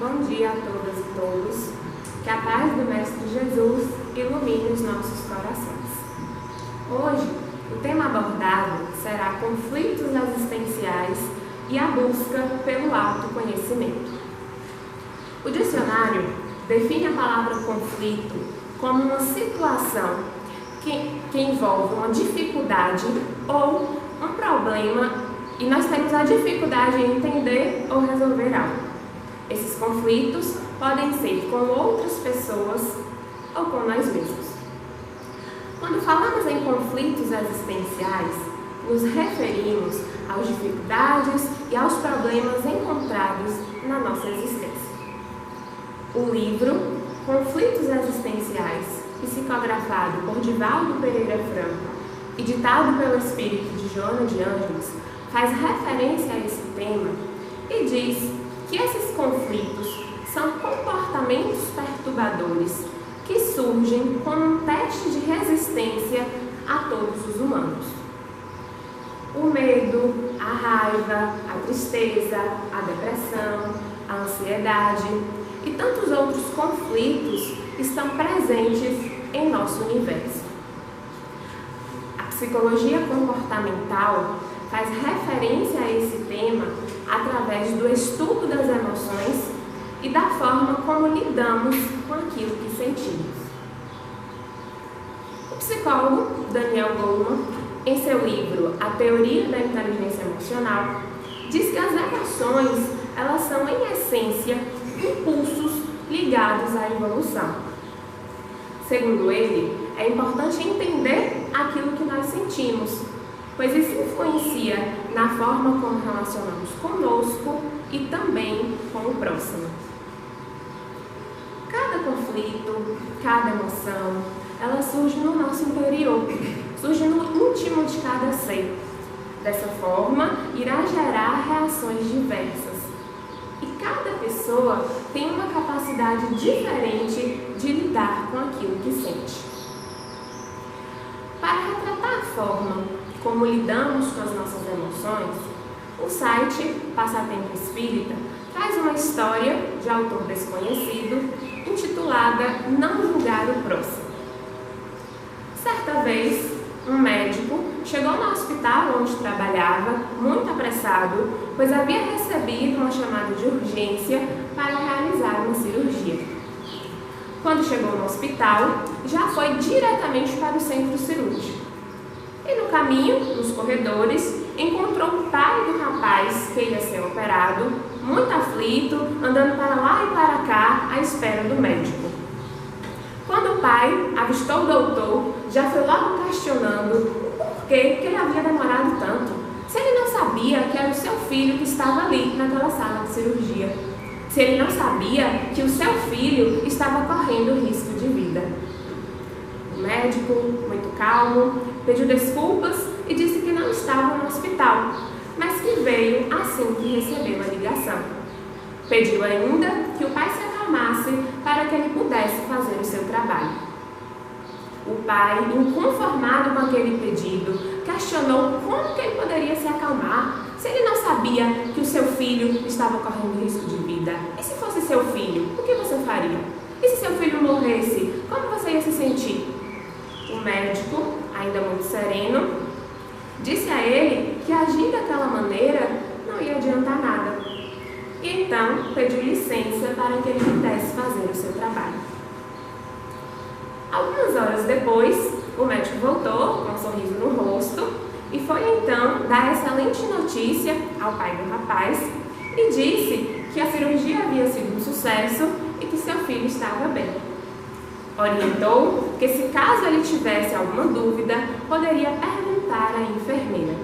Bom dia a todas e todos. Que a paz do Mestre Jesus ilumine os nossos corações. Hoje, o tema abordado será conflitos existenciais e a busca pelo autoconhecimento. O dicionário define a palavra conflito como uma situação que envolve uma dificuldade ou um problema e nós temos a dificuldade em entender ou resolver algo. Esses conflitos podem ser com outras pessoas ou com nós mesmos. Quando falamos em conflitos existenciais, nos referimos às dificuldades e aos problemas encontrados na nossa existência. O livro Conflitos Existenciais, psicografado por Divaldo Pereira Franco e ditado pelo espírito de Joana de Ângeles, faz referência a esse tema e diz que esses conflitos são comportamentos perturbadores que surgem como um teste de resistência a todos os humanos. O medo, a raiva, a tristeza, a depressão, a ansiedade e tantos outros conflitos estão presentes em nosso universo. A psicologia comportamental faz referência a esse tema através do estudo das emoções e da forma como lidamos com aquilo que sentimos. O psicólogo Daniel Goleman, em seu livro A Teoria da Inteligência Emocional, diz que as emoções elas são, em essência, impulsos ligados à evolução. Segundo ele, é importante entender aquilo que nós sentimos, pois isso influencia na forma como relacionamos conosco e também com o próximo. Cada conflito, cada emoção, ela surge no nosso interior, surge no íntimo de cada ser. Dessa forma, irá gerar reações diversas. E cada pessoa tem uma capacidade diferente de lidar com aquilo que sente. Para retratar a forma como lidamos com as nossas emoções, o site Passatempo Espírita traz uma história de autor desconhecido intitulada Não Julgar o Próximo. Certa vez, um médico chegou no hospital onde trabalhava, muito apressado, pois havia recebido uma chamada de urgência para realizar uma cirurgia. Quando chegou no hospital, já foi diretamente para o centro cirúrgico. E no caminho, nos corredores, encontrou o pai do rapaz que ia ser operado, muito aflito, andando para lá e para cá à espera do médico. Quando o pai avistou o doutor, já foi logo questionando o porquê que ele havia demorado tanto, se ele não sabia que era o seu filho que estava ali naquela sala de cirurgia, se ele não sabia que o seu filho estava correndo risco de vida. O médico, muito calmo, pediu desculpas e disse que não estava no hospital, mas que veio assim que recebeu a ligação. Pediu ainda que o pai se acalmasse para que ele pudesse fazer o seu trabalho. O pai, inconformado com aquele pedido, questionou como que ele poderia se acalmar se ele não sabia que o seu filho estava correndo risco de vida. E se fosse seu filho, o que você faria? E se seu filho morresse, como você ia se sentir? O médico, ainda muito sereno, disse a ele que agir daquela maneira não ia adiantar nada. E então pediu licença para que ele pudesse fazer o seu trabalho. Algumas horas depois, o médico voltou com um sorriso no rosto e foi então dar excelente notícia ao pai do rapaz e disse que a cirurgia havia sido um sucesso e que seu filho estava bem. Orientou que, se caso ele tivesse alguma dúvida, poderia perguntar à enfermeira.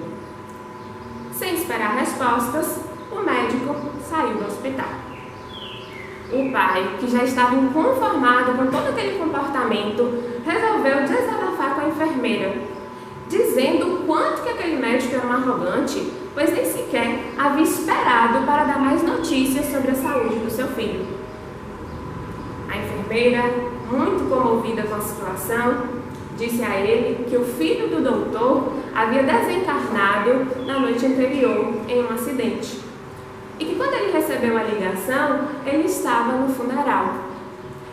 Sem esperar respostas, o médico saiu do hospital. O pai, que já estava inconformado com todo aquele comportamento, resolveu desabafar com a enfermeira, dizendo o quanto que aquele médico era um arrogante, pois nem sequer havia esperado para dar mais notícias sobre a saúde do seu filho. A enfermeira, muito comovida com a situação, disse a ele que o filho do doutor havia desencarnado na noite anterior em um acidente e que quando ele recebeu a ligação, ele estava no funeral.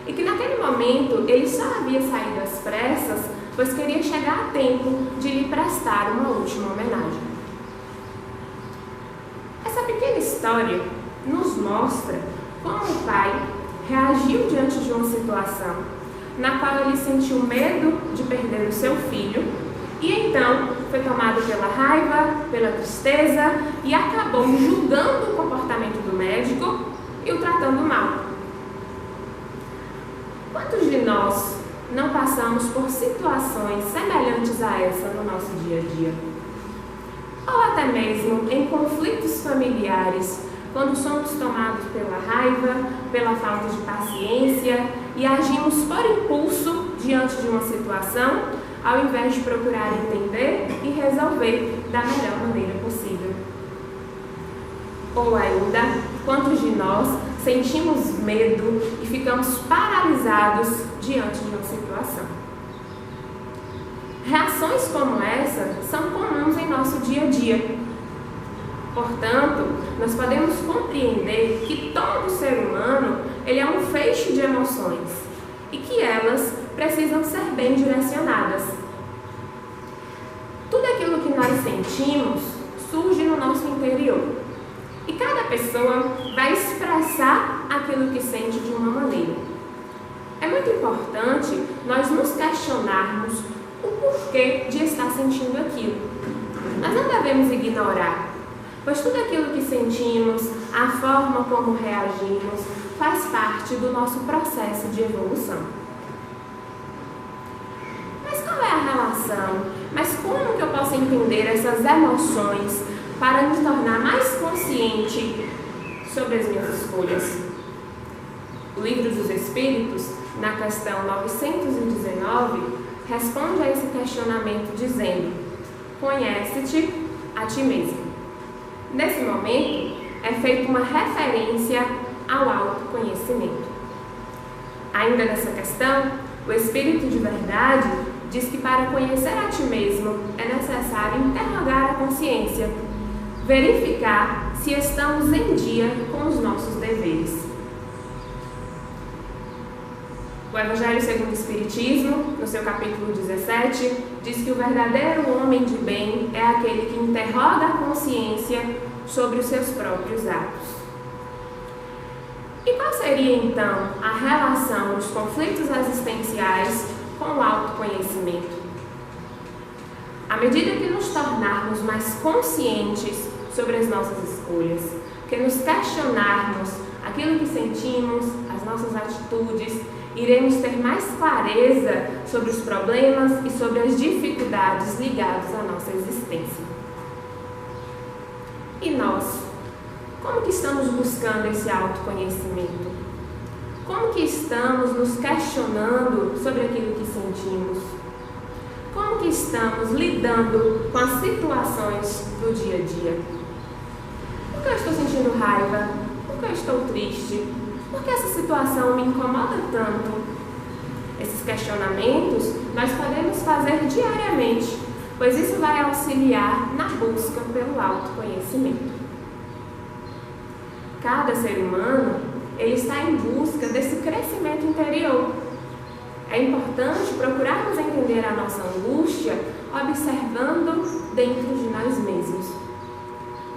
E que naquele momento ele só havia saído às pressas, pois queria chegar a tempo de lhe prestar uma última homenagem. Essa pequena história nos mostra como o pai reagiu diante de uma situação na qual ele sentiu medo de perder o seu filho e então foi tomado pela raiva, pela tristeza e acabou julgando o comportamento do médico e o tratando mal. Quantos de nós não passamos por situações semelhantes a essa no nosso dia a dia? Ou até mesmo em conflitos familiares, quando somos tomados pela raiva, pela falta de paciência e agimos por impulso diante de uma situação, ao invés de procurar entender e resolver da melhor maneira possível. Ou ainda, quantos de nós sentimos medo e ficamos paralisados diante de uma situação? Reações como essa são comuns em nosso dia a dia. Portanto, nós podemos compreender que todo ser humano ele é um feixe de emoções e que elas precisam ser bem direcionadas. Tudo aquilo que nós sentimos surge no nosso interior e cada pessoa vai expressar aquilo que sente de uma maneira. É muito importante nós nos questionarmos o porquê de estar sentindo aquilo. Nós não devemos ignorar, pois tudo aquilo que sentimos, a forma como reagimos, faz parte do nosso processo de evolução. Mas qual é a relação? Mas como que eu posso entender essas emoções para me tornar mais consciente sobre as minhas escolhas? O Livro dos Espíritos, na questão 919, responde a esse questionamento dizendo: conhece-te a ti mesmo. Nesse momento, é feita uma referência ao autoconhecimento. Ainda nessa questão, o Espírito de Verdade diz que para conhecer a ti mesmo é necessário interrogar a consciência, verificar se estamos em dia com os nossos deveres. O Evangelho segundo o Espiritismo, no seu capítulo 17, diz que o verdadeiro homem de bem é aquele que interroga a consciência sobre os seus próprios atos. E qual seria então a relação dos conflitos existenciais com o autoconhecimento? À medida que nos tornarmos mais conscientes sobre as nossas escolhas, que nos questionarmos aquilo que sentimos, as nossas atitudes, iremos ter mais clareza sobre os problemas e sobre as dificuldades ligadas à nossa existência. E nós? Como que estamos buscando esse autoconhecimento? Como que estamos nos questionando sobre aquilo que sentimos? Como que estamos lidando com as situações do dia a dia? Por que eu estou sentindo raiva? Por que eu estou triste? Por que essa situação me incomoda tanto? Esses questionamentos nós podemos fazer diariamente, pois isso vai auxiliar na busca pelo autoconhecimento. Cada ser humano, ele está em busca desse crescimento interior. É importante procurarmos entender a nossa angústia observando dentro de nós mesmos.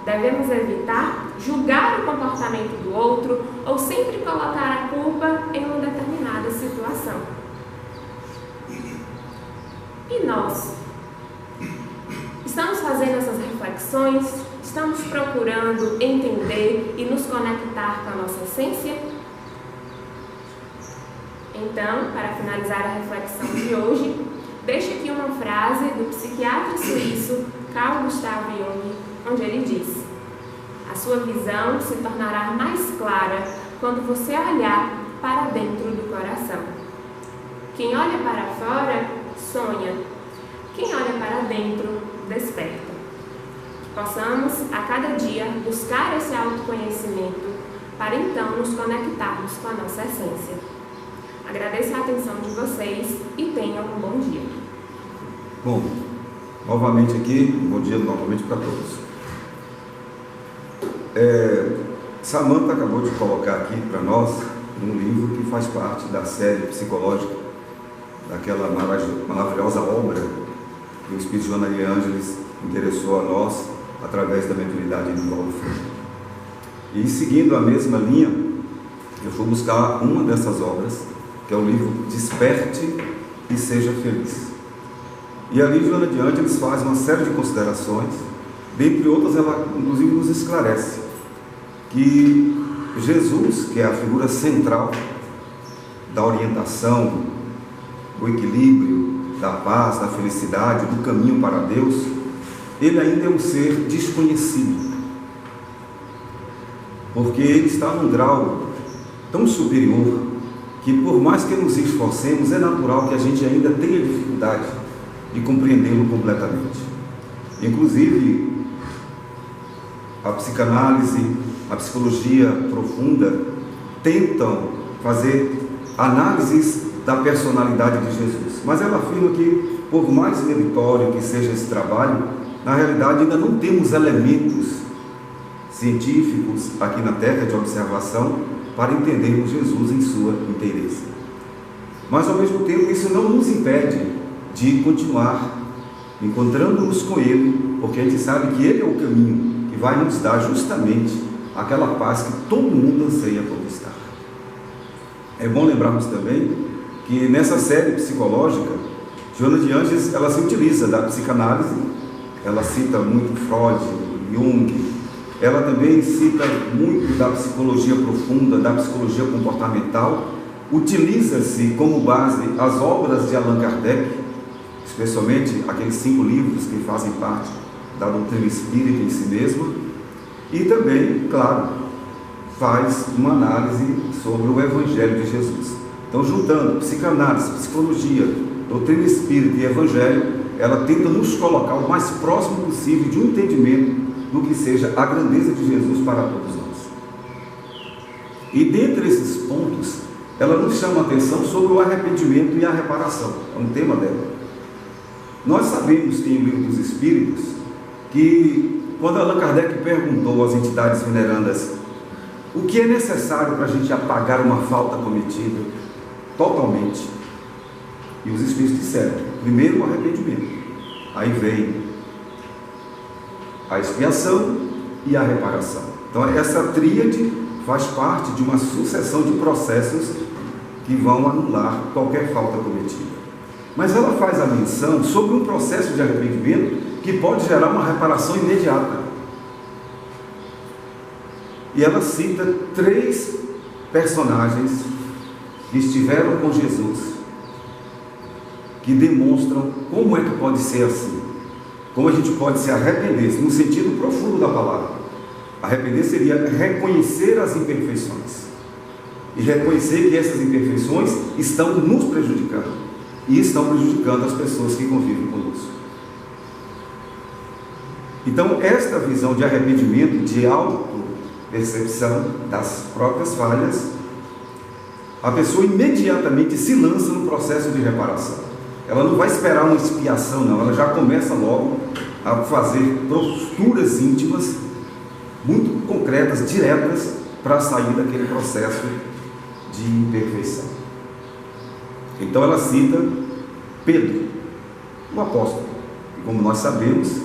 Devemos evitar julgar o comportamento do outro ou sempre colocar a culpa em uma determinada situação. E nós? Estamos fazendo essas reflexões? Estamos procurando entender e nos conectar com a nossa essência? Então, para finalizar a reflexão de hoje, deixo aqui uma frase do psiquiatra suíço Carl Gustav Jung, onde ele diz: a sua visão se tornará mais clara quando você olhar para dentro do coração. Quem olha para fora, sonha. Quem olha para dentro, desperta. Que possamos, a cada dia, buscar esse autoconhecimento para então nos conectarmos com a nossa essência. Agradeço a atenção de vocês e tenham um bom dia. Bom, novamente aqui, um bom dia novamente para todos. Samantha acabou de colocar aqui para nós um livro que faz parte da série psicológica daquela maravilhosa obra que o Espírito Joana de Ângeles interessou a nós através da mediunidade de Paulo Freire. E seguindo a mesma linha, eu vou buscar uma dessas obras, que é o livro Desperte e Seja Feliz. E ali Joana de Ângeles faz uma série de considerações, dentre outras ela inclusive nos esclarece que Jesus, que é a figura central da orientação, do equilíbrio, da paz, da felicidade, do caminho para Deus, ele ainda é um ser desconhecido, porque ele está num grau tão superior que, por mais que nos esforcemos, é natural que a gente ainda tenha dificuldade de compreendê-lo completamente. Inclusive, a psicanálise, a psicologia profunda tentam fazer análises da personalidade de Jesus, mas ela afirma que, por mais meritório que seja esse trabalho, na realidade ainda não temos elementos científicos aqui na Terra de observação para entendermos Jesus em sua inteireza. Mas ao mesmo tempo isso não nos impede de continuar encontrando-nos com Ele, porque a gente sabe que Ele é o caminho que vai nos dar justamente aquela paz que todo mundo anseia conquistar. É bom lembrarmos também que nessa série psicológica, Joana de Ângeles, ela se utiliza da psicanálise, ela cita muito Freud, Jung, ela também cita muito da psicologia profunda, da psicologia comportamental, utiliza-se como base as obras de Allan Kardec, especialmente aqueles 5 livros que fazem parte da doutrina espírita em si mesma, e também, claro, faz uma análise sobre o Evangelho de Jesus. Então, juntando psicanálise, psicologia, doutrina espírita e Evangelho, ela tenta nos colocar o mais próximo possível de um entendimento do que seja a grandeza de Jesus para todos nós. E dentre esses pontos, ela nos chama a atenção sobre o arrependimento e a reparação, é um tema dela. Nós sabemos que em Livro dos Espíritos, que quando Allan Kardec perguntou às entidades venerandas o que é necessário para a gente apagar uma falta cometida totalmente, e os Espíritos disseram, primeiro o arrependimento, aí vem a expiação e a reparação. Então essa tríade faz parte de uma sucessão de processos que vão anular qualquer falta cometida. Mas ela faz a menção sobre um processo de arrependimento que pode gerar uma reparação imediata. E ela cita 3 personagens que estiveram com Jesus, que demonstram como é que pode ser assim, como a gente pode se arrepender, no sentido profundo da palavra. Arrepender seria reconhecer as imperfeições, e reconhecer que essas imperfeições estão nos prejudicando, e estão prejudicando as pessoas que convivem conosco. Então, esta visão de arrependimento, de auto-percepção das próprias falhas, a pessoa imediatamente se lança no processo de reparação. Ela não vai esperar uma expiação, não. Ela já começa logo a fazer posturas íntimas, muito concretas, diretas, para sair daquele processo de imperfeição. Então ela cita Pedro, o apóstolo. E como nós sabemos,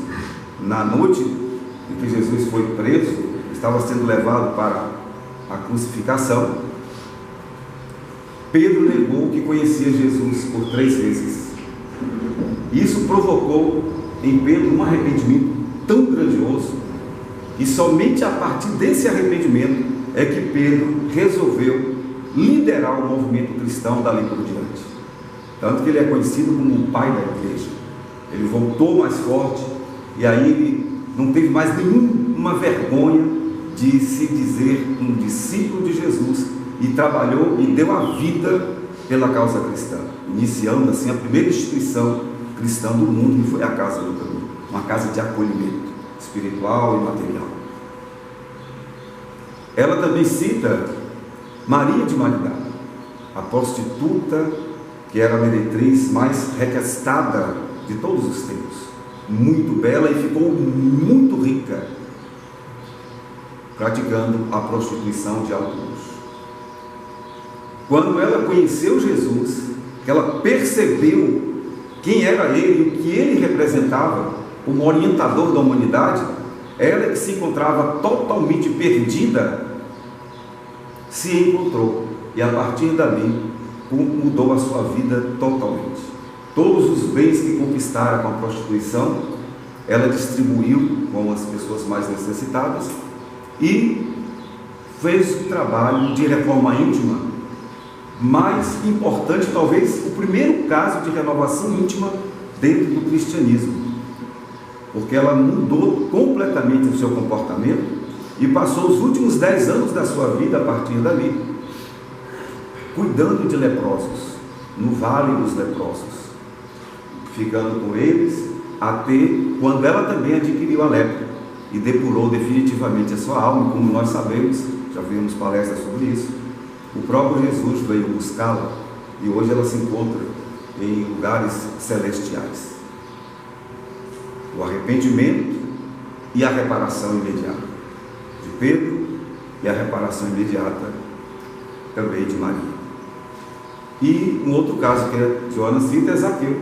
na noite em que Jesus foi preso, estava sendo levado para a crucificação, Pedro negou que conhecia Jesus por 3 vezes. Isso provocou em Pedro um arrependimento tão grandioso que somente a partir desse arrependimento é que Pedro resolveu liderar o movimento cristão dali por diante. Tanto que ele é conhecido como o pai da igreja. Ele voltou mais forte e aí ele não teve mais nenhuma vergonha de se dizer um discípulo de Jesus e trabalhou e deu a vida pela causa cristã, iniciando assim a primeira instituição cristã do mundo, que foi a Casa do Caminho, uma casa de acolhimento espiritual e material. Ela também cita Maria de Magdala, a prostituta que era a meretriz mais requestada de todos os tempos, muito bela e ficou muito rica, praticando a prostituição de alto luxo. Quando ela conheceu Jesus, que ela percebeu quem era ele e o que ele representava como orientador da humanidade, ela que se encontrava totalmente perdida, se encontrou e a partir dali mudou a sua vida totalmente. Todos os bens que conquistara com a prostituição, ela distribuiu com as pessoas mais necessitadas e fez um trabalho de reforma íntima mais importante, talvez o primeiro caso de renovação íntima dentro do cristianismo, porque ela mudou completamente o seu comportamento e passou os últimos 10 anos da sua vida a partir dali cuidando de leprosos no Vale dos Leprosos, ficando com eles até quando ela também adquiriu a lepra e depurou definitivamente a sua alma. Como nós sabemos, já vimos palestras sobre isso, o próprio Jesus veio buscá-la e hoje ela se encontra em lugares celestiais. O arrependimento e a reparação imediata de Pedro e a reparação imediata também de Maria. E um outro caso que Joana cita é Zaqueu,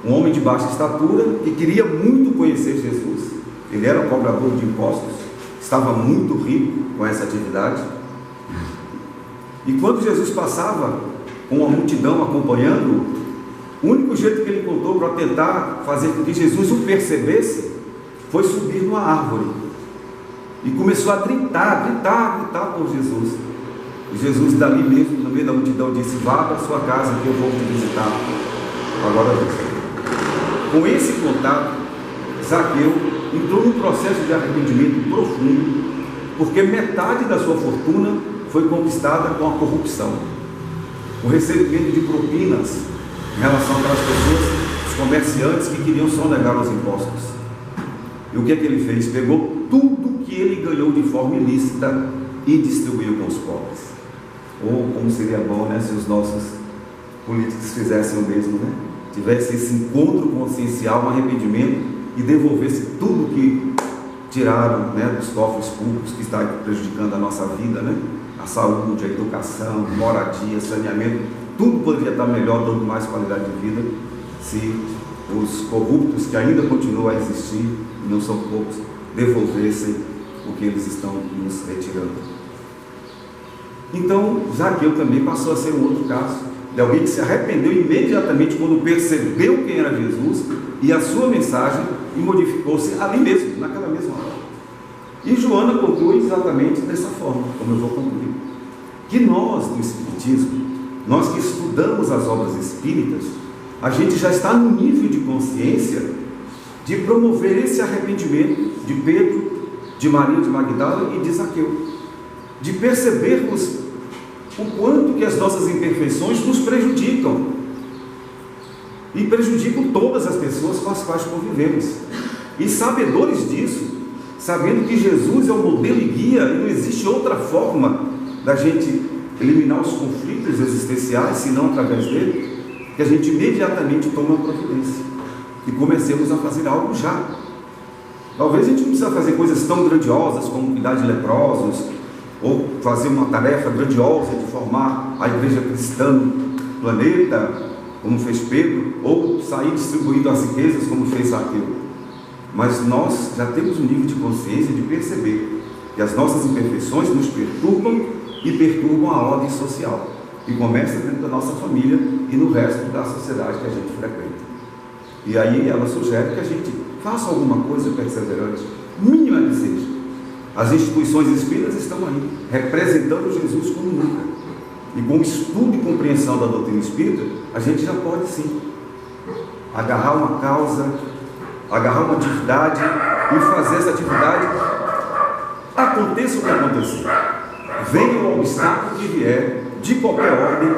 um homem de baixa estatura que queria muito conhecer Jesus. Ele era um cobrador de impostos, estava muito rico com essa atividade, e quando Jesus passava com uma multidão acompanhando, o único jeito que ele encontrou para tentar fazer com que Jesus o percebesse foi subir numa árvore e começou a gritar por Jesus. E Jesus dali mesmo, no meio da multidão, disse: vá para a sua casa que eu vou te visitar. Agora com esse contato, Zaqueu entrou num processo de arrependimento profundo, porque metade da sua fortuna foi conquistada com a corrupção, o recebimento de propinas em relação àquelas pessoas, os comerciantes que queriam sonegar os impostos. E o que é que ele fez? Pegou tudo que ele ganhou de forma ilícita e distribuiu com os pobres. Ou como seria bom, né, se os nossos políticos fizessem o mesmo, né? Tivesse esse encontro consciencial, um arrependimento e devolvesse tudo que tiraram, né, dos cofres públicos, que está prejudicando a nossa vida, né? A saúde, a educação, moradia, saneamento, tudo poderia estar melhor, dando mais qualidade de vida, se os corruptos que ainda continuam a existir, e não são poucos, devolvessem o que eles estão nos retirando. Então, Zaqueu também passou a ser um outro caso, de alguém que se arrependeu imediatamente quando percebeu quem era Jesus e a sua mensagem, e modificou-se ali mesmo, naquela mesma hora. E Joana conclui exatamente dessa forma, como eu vou concluir, que nós do Espiritismo, nós que estudamos as obras espíritas, a gente já está no nível de consciência de promover esse arrependimento de Pedro, de Maria de Magdala e de Zaqueu, de percebermos o quanto que as nossas imperfeições nos prejudicam e prejudicam todas as pessoas com as quais convivemos, e sabedores disso, sabendo que Jesus é o modelo e guia e não existe outra forma da gente eliminar os conflitos existenciais senão através dele, que a gente imediatamente toma a providência e comecemos a fazer algo já. Talvez a gente não precisa fazer coisas tão grandiosas como cuidar de leprosos, ou fazer uma tarefa grandiosa de formar a igreja cristã no planeta, como fez Pedro, ou sair distribuindo as riquezas, como fez Zaqueu. Mas nós já temos um nível de consciência de perceber que as nossas imperfeições nos perturbam e perturbam a ordem social, que começa dentro da nossa família e no resto da sociedade que a gente frequenta. E aí ela sugere que a gente faça alguma coisa perseverante, mínima que seja. As instituições espíritas estão aí, representando Jesus como nunca. E com o estudo e compreensão da doutrina espírita, a gente já pode sim agarrar uma causa, agarrar uma atividade e fazer essa atividade, aconteça o que acontecer, venha o obstáculo que vier, de qualquer ordem,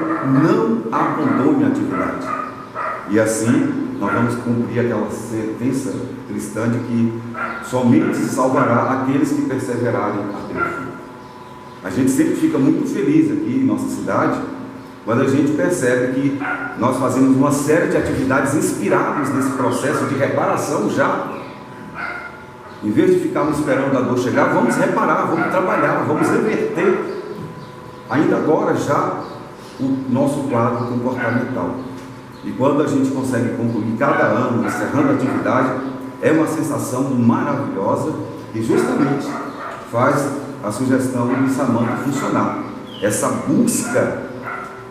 não abandone a atividade. E assim nós vamos cumprir aquela sentença cristã de que somente se salvará aqueles que perseverarem até o fim. A gente sempre fica muito feliz aqui em nossa cidade quando a gente percebe que nós fazemos uma série de atividades inspiradas nesse processo de reparação já. Em vez de ficarmos esperando a dor chegar, vamos reparar, vamos trabalhar, vamos reverter, ainda agora já, o nosso quadro comportamental. E quando a gente consegue concluir cada ano, encerrando a atividade, é uma sensação maravilhosa e justamente faz a sugestão de Samantha funcionar. Essa busca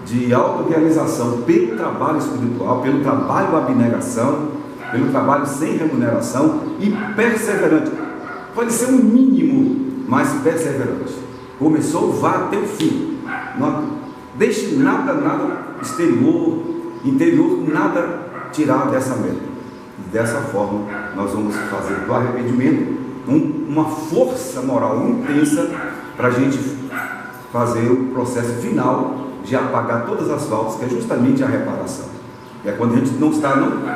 de autorrealização pelo trabalho espiritual, pelo trabalho abnegação, pelo trabalho sem remuneração e perseverante. Pode ser um mínimo, mas perseverante. Começou, vá até o fim. Não deixe nada exterior, interior, nada tirar dessa meta. Dessa forma, nós vamos fazer do arrependimento uma força moral intensa para a gente fazer o processo final de apagar todas as faltas, que é justamente a reparação. É quando a gente não está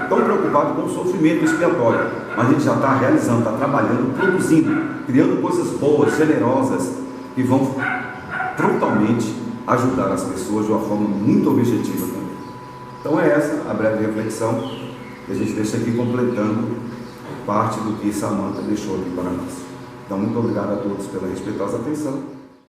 tão preocupado com o sofrimento expiatório, mas a gente já está realizando, está trabalhando, produzindo, criando coisas boas, generosas, que vão frontalmente ajudar as pessoas de uma forma muito objetiva também. Então é essa a breve reflexão que a gente deixa aqui completando parte do que Samantha deixou aqui para nós. Então muito obrigado a todos pela respeitosa atenção.